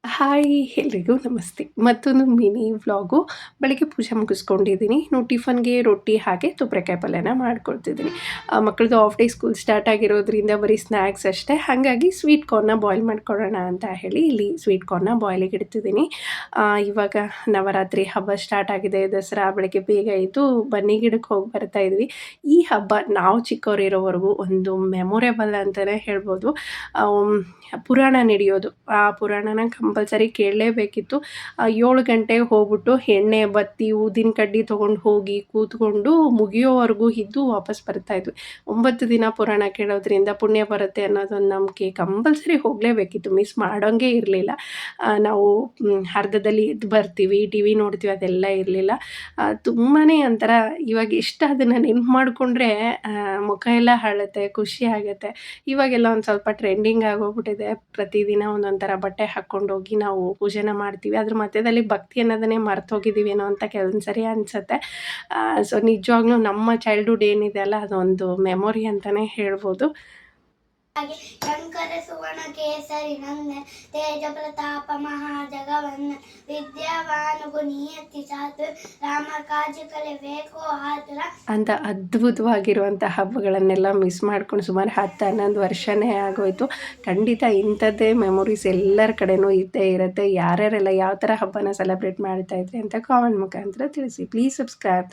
Hi ಎಲ್ರಿಗೂ ನಮಸ್ತೆ. ಮತ್ತೊಂದು ಮಿನಿ ವ್ಲಾಗು. ಬೆಳಗ್ಗೆ ಪೂಜೆ ಮುಗಿಸ್ಕೊಂಡಿದ್ದೀನಿ. ಇನ್ನು ಟಿಫನ್‌ಗೆ ರೊಟ್ಟಿ ಹಾಗೆ ತುಪ್ರಕಾಯಿ ಪಲ್ಯನ ಮಾಡ್ಕೊಳ್ತಿದ್ದೀನಿ. ಮಕ್ಕಳದ್ದು ಆಫ್ ಡೇ ಸ್ಕೂಲ್ ಸ್ಟಾರ್ಟ್ ಆಗಿರೋದ್ರಿಂದ ಬರೀ ಸ್ನ್ಯಾಕ್ಸ್ ಅಷ್ಟೇ. ಹಾಗಾಗಿ ಸ್ವೀಟ್ ಕಾರ್ನ್‌ನ ಬಾಯ್ಲ್ ಮಾಡ್ಕೊಳ್ಳೋಣ ಅಂತ ಹೇಳಿ ಇಲ್ಲಿ ಸ್ವೀಟ್ ಕಾರ್ನ್‌ನ ಬಾಯ್ಲಿಗೆ ಇಡ್ತಿದ್ದೀನಿ. ಇವಾಗ ನವರಾತ್ರಿ ಹಬ್ಬ ಸ್ಟಾರ್ಟ್ ಆಗಿದೆ. ದಸರಾ ಬೆಳಗ್ಗೆ ಬೇಗ ಎದ್ದು ಬನ್ನಿ ಗಿಡಕ್ಕೆ ಹೋಗಿ ಬರ್ತಾ ಇದ್ವಿ. ಈ ಹಬ್ಬ ನಾವು ಚಿಕ್ಕವರಿರೋವರೆಗೂ ಒಂದು ಮೆಮೊರೇಬಲ್ ಅಂತಲೇ ಹೇಳ್ಬೋದು. ಪುರಾಣ ನಡೆಯೋದು. ಆ ಪುರಾಣನ ಕಂಪಲ್ಸರಿ ಕೇಳಲೇಬೇಕಿತ್ತು. 7 ಗಂಟೆಗೆ ಹೋಗ್ಬಿಟ್ಟು ಎಣ್ಣೆ, ಬತ್ತಿ, ಊದಿನ ಕಡ್ಡಿ ತೊಗೊಂಡು ಹೋಗಿ ಕೂತ್ಕೊಂಡು ಮುಗಿಯೋವರೆಗೂ ಇದ್ದು ವಾಪಸ್ ಬರ್ತಾಯಿದ್ವಿ. 9 ದಿನ ಪುರಾಣ ಕೇಳೋದ್ರಿಂದ ಪುಣ್ಯ ಬರುತ್ತೆ ಅನ್ನೋದೊಂದು ನಂಬಿಕೆ. ಕಂಪಲ್ಸರಿ ಹೋಗಲೇಬೇಕಿತ್ತು. ಮಿಸ್ ಮಾಡೋಂಗೇ ಇರಲಿಲ್ಲ. ನಾವು ಅರ್ಧದಲ್ಲಿ ಎದ್ದು ಬರ್ತೀವಿ, ಟಿವಿ ನೋಡ್ತೀವಿ ಅದೆಲ್ಲ ಇರಲಿಲ್ಲ. ತುಂಬಾ ಒಂಥರ ಇವಾಗ ಎಷ್ಟು ಅದನ್ನು ನೆನ್ಪು ಮಾಡಿಕೊಂಡ್ರೆ ಮುಖ ಎಲ್ಲ ಅರಳುತ್ತೆ, ಖುಷಿ ಆಗುತ್ತೆ. ಇವಾಗೆಲ್ಲ ಒಂದು ಸ್ವಲ್ಪ ಟ್ರೆಂಡಿಂಗ್ ಆಗೋಗ್ಬಿಟ್ಟಿದೆ. ಪ್ರತಿದಿನ ಒಂದೊಂದು ಥರ ಬಟ್ಟೆ ಹಾಕ್ಕೊಂಡೋಗಿ ನಾವು ಪೂಜೆನ ಮಾಡ್ತೀವಿ. ಅದ್ರ ಮಧ್ಯದಲ್ಲಿ ಭಕ್ತಿ ಅನ್ನೋದನ್ನೇ ಮರ್ತೋಗಿದ್ದೀವೇನೋ ಅಂತ ಕೆಲವೊಂದು ಸರಿ ಅನಿಸುತ್ತೆ. ಸೊ ನಿಜವಾಗ್ಲೂ ನಮ್ಮ ಚೈಲ್ಡ್‌ಹುಡ್ ಏನಿದೆ ಅಲ್ಲ ಅದೊಂದು ಮೆಮೊರಿ ಅಂತಲೇ ಹೇಳ್ಬೋದು. ಹಾಗೆ ಶಂಕರ ಸುವರ್ಣ ಕೇಸರಿ ನಂದನ ತೇಜ ಪ್ರತಾಪ ಮಹಾಜಗವನ್ನ ವಿದ್ಯಾವಾನ್ ಗುಣಿಯತಿ ಚಾತುರ ರಾಮ ಕಾಜ ಕಲಿಬೇಕು ಆತುರ ಅಂತ ಅದ್ಭುತವಾಗಿರುವಂಥ ಹಬ್ಬಗಳನ್ನೆಲ್ಲ ಮಿಸ್ ಮಾಡ್ಕೊಂಡು ಸುಮಾರು 10, 11 ವರ್ಷನೇ ಆಗೋಯ್ತು. ಖಂಡಿತ ಇಂಥದ್ದೇ ಮೆಮೊರೀಸ್ ಎಲ್ಲರ ಕಡೆನೂ ಇದ್ದೇ ಇರುತ್ತೆ. ಯಾರ್ಯಾರೆಲ್ಲ ಯಾವ ಥರ ಹಬ್ಬನ ಸೆಲೆಬ್ರೇಟ್ ಮಾಡ್ತಾಯಿದ್ರಿ ಅಂತ ಕಾಮೆಂಟ್ ಮುಖಾಂತರ ತಿಳಿಸಿ. Please subscribe.